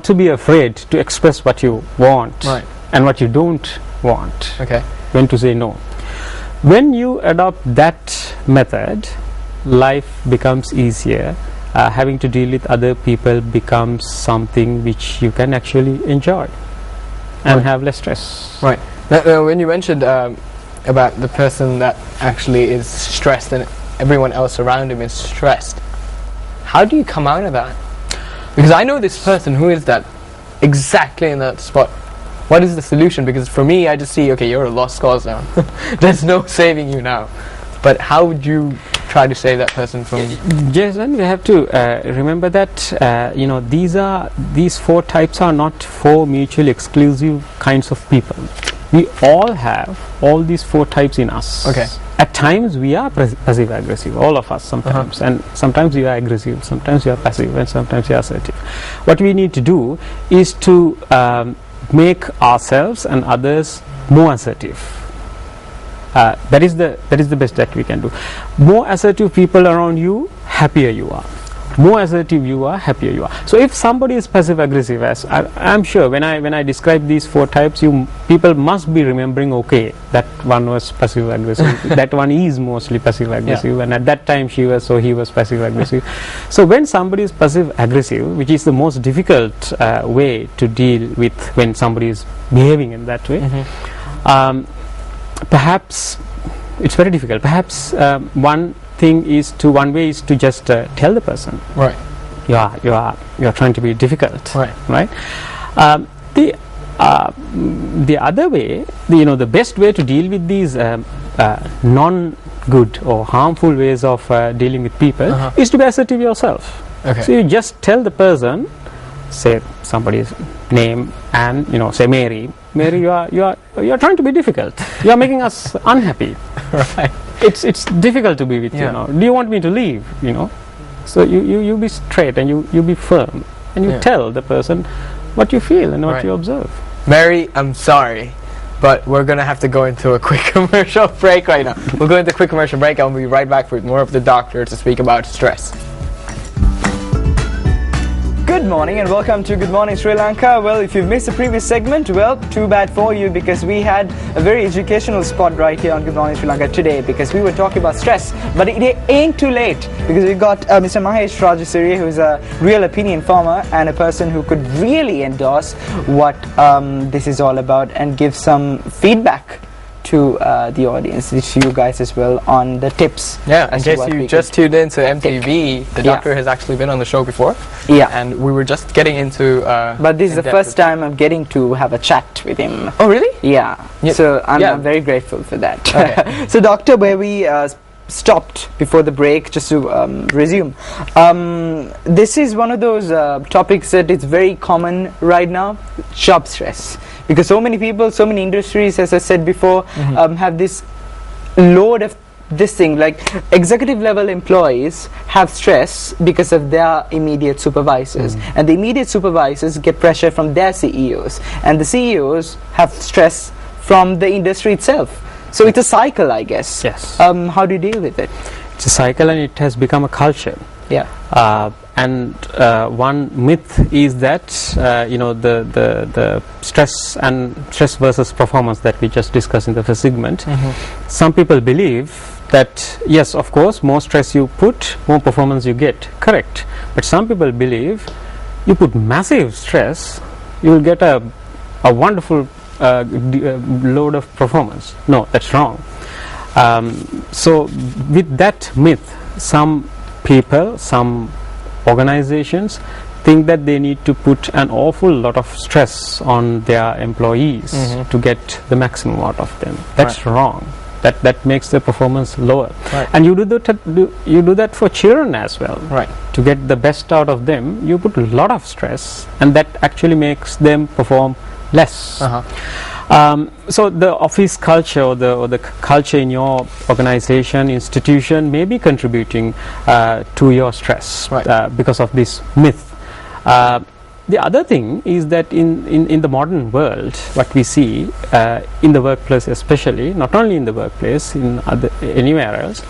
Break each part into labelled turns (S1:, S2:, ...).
S1: not to be afraid to express what you want and what you don't want. When to say no. When you adopt that method, life becomes easier. Having to deal with other people becomes something which you can actually enjoy and have less stress.
S2: Right. Now, when you mentioned about the person that actually is stressed and everyone else around him is stressed, how do you come out of that? Because I know this person who is that exactly in that spot. What is the solution? Because for me, I just see, okay, you're a lost cause now. There's no saving you now. But how would you try to save that person from...
S1: Jason, we have to remember that these 4 types are not 4 mutually exclusive kinds of people. We all have all these 4 types in us. At times we are passive aggressive, all of us sometimes, and sometimes we are aggressive, sometimes we are passive, and sometimes we are assertive. What we need to do is to make ourselves and others more assertive. That is the best that we can do. More assertive people around you, happier you are. More assertive you are, happier you are. So if somebody is passive aggressive, as I'm sure when I describe these 4 types, people must be remembering, okay, that one was passive aggressive, that one is mostly passive aggressive, and at that time he was passive aggressive. So when somebody is passive aggressive, which is the most difficult way to deal with when somebody is behaving in that way, perhaps it's very difficult. Perhaps one way is to just tell the person, you are trying to be difficult, right? The other way, the best way to deal with these non-good or harmful ways of dealing with people is to be assertive yourself. So you just tell the person, say somebody's name, and say Mary, you are trying to be difficult. You are making us unhappy. It's difficult to be with you now. Do you want me to leave? So you be straight and you be firm, and you tell the person what you feel and what you observe.
S2: Mary, I'm sorry, but we're gonna have to go into a quick commercial break right now. We'll go into a quick commercial break and we'll be right back with more of the doctor to speak about stress.
S3: Good morning and welcome to Good Morning Sri Lanka. Well, if you've missed the previous segment, well, too bad for you, because we had a very educational spot right here on Good Morning Sri Lanka today, because we were talking about stress. But it ain't too late, because we got Mr. Mahesh Rajasiri, who is a real opinion farmer and a person who could really endorse what this is all about and give some feedback to the audience, to you guys as well, on the tips.
S2: In case you just tuned in to MTV, the doctor has actually been on the show before. And we were just getting into...
S3: but this is the first time I'm getting to have a chat with him.
S2: Oh, really?
S3: So I'm very grateful for that. So, doctor, where we stopped before the break, just to resume, this is one of those topics that is very common right now, job stress. Because so many people, so many industries, as I said before, have this load of this thing, like executive level employees have stress because of their immediate supervisors, and the immediate supervisors get pressure from their CEOs, and the CEOs have stress from the industry itself. So it's a cycle, I guess. How do you deal with it?
S1: It's a cycle, and it has become a culture. And one myth is that the stress versus performance that we just discussed in the first segment. Some people believe that yes, of course, more stress you put, more performance you get. Correct. But some people believe you put massive stress, you will get a wonderful load of performance. No, that's wrong. So with that myth, some people, some organizations think that they need to put an awful lot of stress on their employees to get the maximum out of them. That's wrong. That makes the performance lower. And you do that for children as well. To get the best out of them, you put a lot of stress, and that actually makes them perform less. So the office culture or the culture in your organization, institution may be contributing to your stress because of this myth. The other thing is that in the modern world, what we see in the workplace especially, not only in the workplace, anywhere else,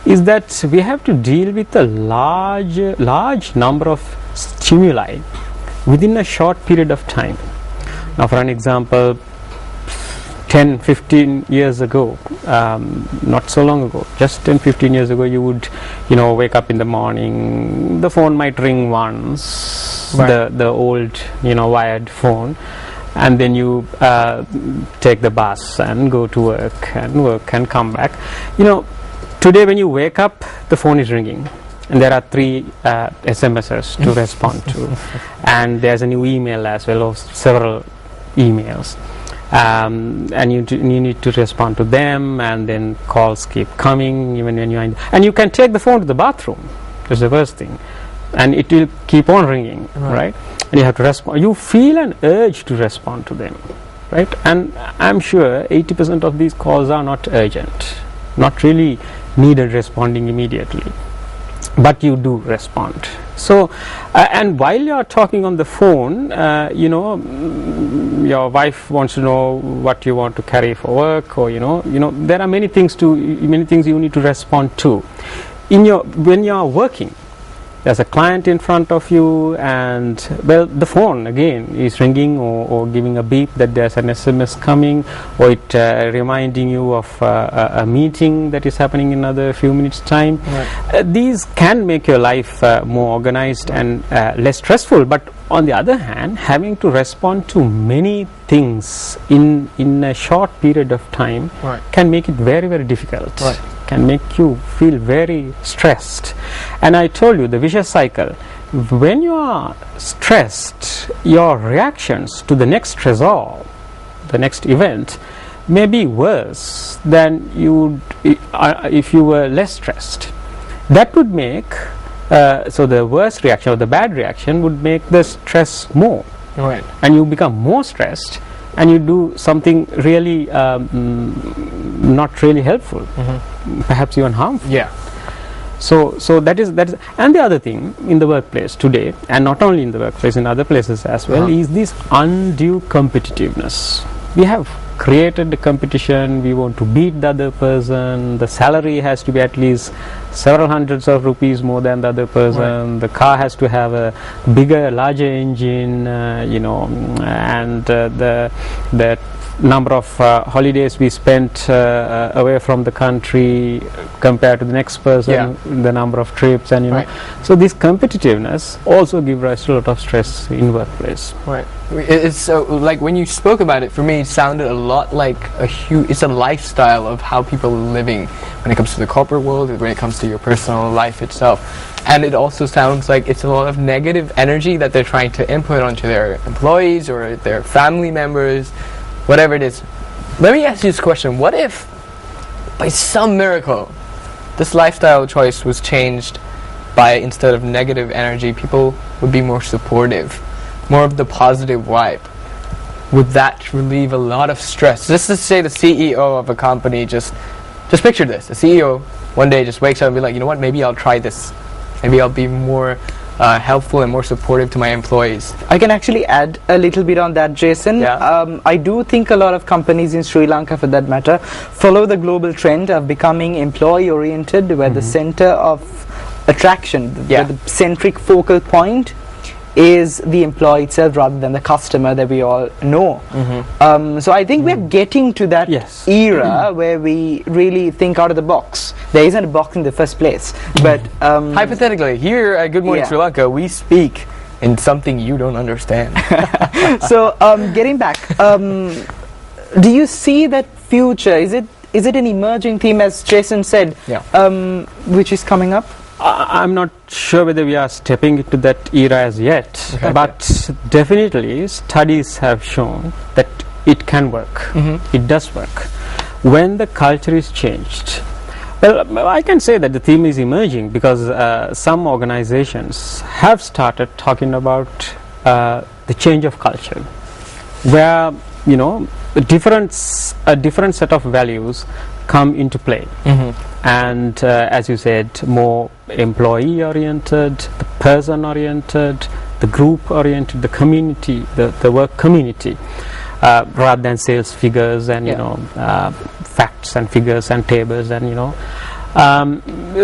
S1: is that we have to deal with a large number of stimuli within a short period of time. Now, for an example, 10-15 years ago, not so long ago, just 10-15 years ago, you would, wake up in the morning, the phone might ring once, the old, wired phone, and then you take the bus and go to work and come back. Today when you wake up, the phone is ringing, and there are 3 SMSs to respond to, and there's a new email as well, or several emails. And you need to respond to them, and then calls keep coming even when you're and you can take the phone to the bathroom. That's the first thing, and it will keep on ringing, right? And you have to respond. You feel an urge to respond to them, right? And I'm sure 80% of these calls are not urgent, not really needed responding immediately, but you do respond. So, and while you are talking on the phone, your wife wants to know what you want to carry for work, or there are many things you need to respond to. When you are working, there's a client in front of you, and the phone again is ringing or giving a beep that there's an SMS coming, or it reminding you of a meeting that is happening in another few minutes time. These can make your life more organized and less stressful, but on the other hand, having to respond to many things in a short period of time can make it very, very difficult. Can make you feel very stressed. And I told you the vicious cycle. When you are stressed, your reactions to the next stressor, the next event, may be worse than you would if you were less stressed. That would make so the worst reaction or the bad reaction would make the stress more, and you become more stressed, and you do something really not really helpful, perhaps even harmful. So that is, and the other thing in the workplace today, and not only in the workplace, in other places as well, is this undue competitiveness. We have created the competition. We want to beat the other person. The salary has to be at least several hundreds of rupees more than the other person. The car has to have a bigger, larger engine, and the number of holidays we spent away from the country compared to the next person, the number of trips, and so this competitiveness also gives rise to a lot of stress in workplace.
S2: It's so, like, when you spoke about it, for me it sounded a lot like it's a lifestyle of how people are living when it comes to the corporate world, when it comes to your personal life itself. And it also sounds like it's a lot of negative energy that they're trying to input onto their employees or their family members, whatever it is. Let me ask you this question. What if, by some miracle, this lifestyle choice was changed by, instead of negative energy, people would be more supportive, more of the positive vibe? Would that relieve a lot of stress? Just to say the CEO of a company, just picture this. The CEO one day just wakes up and be like, you know what, maybe I'll try this. Maybe I'll be more helpful and more supportive to my employees.
S3: I can actually add a little bit on that, Jason. I do think a lot of companies in Sri Lanka, for that matter, follow the global trend of becoming employee-oriented, where the center of attraction, the centric focal point is the employee itself rather than the customer that we all know. So I think we're getting to that era where we really think out of the box. There isn't a box in the first place, but
S2: hypothetically, here at Good Morning Sri Lanka, we speak in something you don't understand.
S3: So getting back, do you see that future? Is it an emerging theme, as Jason said, which is coming up?
S1: I'm not sure whether we are stepping into that era as yet, but definitely studies have shown that it can work. It does work when the culture is changed. Well, I can say that the theme is emerging because some organizations have started talking about the change of culture, where a different set of values come into play. And as you said, more employee oriented, the person oriented, the group oriented, the community, the work community, rather than sales figures and facts and figures and tables, and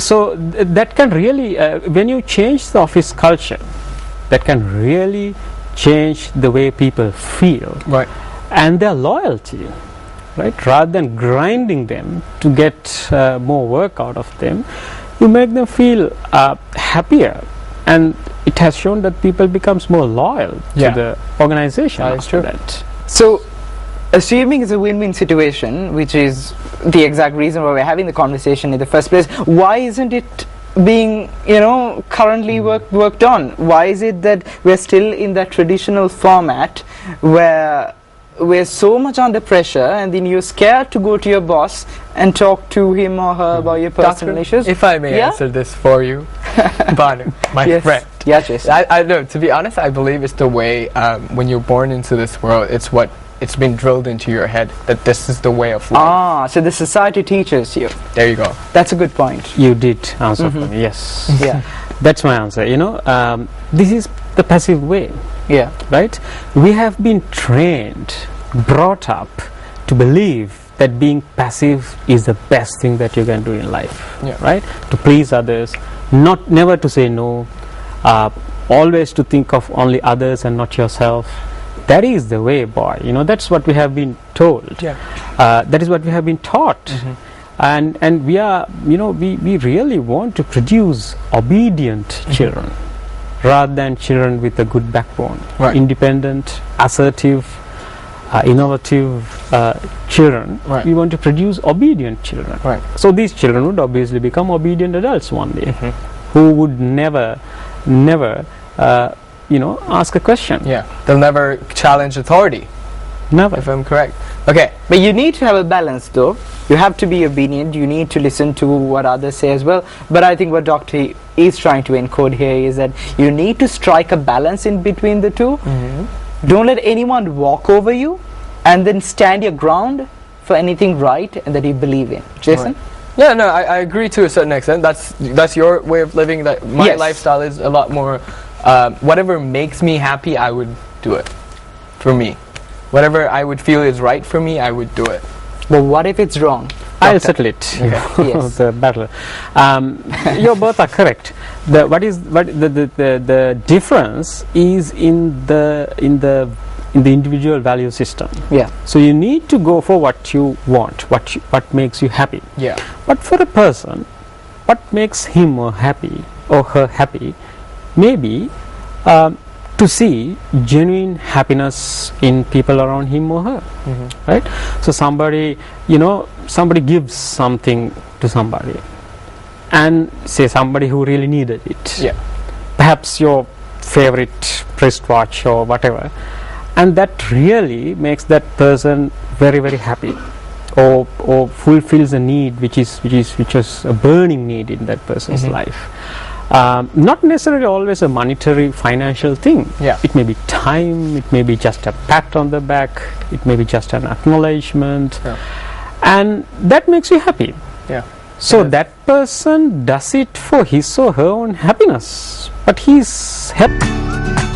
S1: so that can really when you change the office culture, that can really change the way people feel,
S2: right,
S1: and their loyalty, right? Rather than grinding them to get more work out of them, you make them feel happier, and it has shown that people becomes more loyal to the organization after that.
S3: So, assuming it's a win-win situation, which is the exact reason why we're having the conversation in the first place, why isn't it being, currently worked on? Why is it that we're still in that traditional format where we're so much under pressure, and then you're scared to go to your boss and talk to him or her about your personal issues?
S2: If I may answer this for you, Banu, my friend.
S3: Yeah, Jason.
S2: I know, to be honest, I believe it's the way, when you're born into this world, it's been drilled into your head that this is the way of life.
S3: So the society teaches you.
S2: There you go.
S3: That's a good point.
S1: You did answer for me, yes.
S3: Yeah.
S1: That's my answer. This is the passive way.
S3: Yeah.
S1: Right? We have been trained, brought up to believe that being passive is the best thing that you can do in life.
S2: Yeah.
S1: Right? To please others, never to say no, always to think of only others and not yourself. That is the way, boy. That's what we have been told.
S2: Yeah.
S1: That is what we have been taught. And we are, we really want to produce obedient children rather than children with a good backbone.
S2: Right.
S1: Independent, assertive, innovative children.
S2: Right.
S1: We want to produce obedient children.
S2: Right.
S1: So these children would obviously become obedient adults one day, who would never ask a question.
S2: Yeah, they'll never challenge authority.
S1: Never.
S2: If I'm correct. Okay.
S3: But you need to have a balance, though. You have to be obedient. You need to listen to what others say as well. But I think what Doctor is trying to encode here is that you need to strike a balance in between the two. Don't let anyone walk over you, and then stand your ground for anything right and that you believe in. Jason?
S2: Right. Yeah, no, I agree to a certain extent. That's your way of living. That my lifestyle is a lot more. Whatever makes me happy, I would do it. For me, whatever I would feel is right for me, I would do it.
S3: But what if it's wrong?
S1: I'll settle it.
S3: Okay. Yes.
S1: The battle. You both are correct. The difference is in the individual value system.
S3: Yeah.
S1: So you need to go for what you want, what makes you happy.
S2: Yeah.
S1: But for a person, what makes him or her happy, maybe to see genuine happiness in people around him or her. Right? So somebody gives something to somebody, and say somebody who really needed it.
S2: Yeah.
S1: Perhaps your favorite wristwatch or whatever, and that really makes that person very, very happy, or fulfills a need which is a burning need in that person's life. Not necessarily always a monetary financial thing.
S2: Yeah.
S1: It may be time, it may be just a pat on the back, it may be just an acknowledgement, and that makes you happy.
S2: Yeah.
S1: So that person does it for his or her own happiness, but he's happy.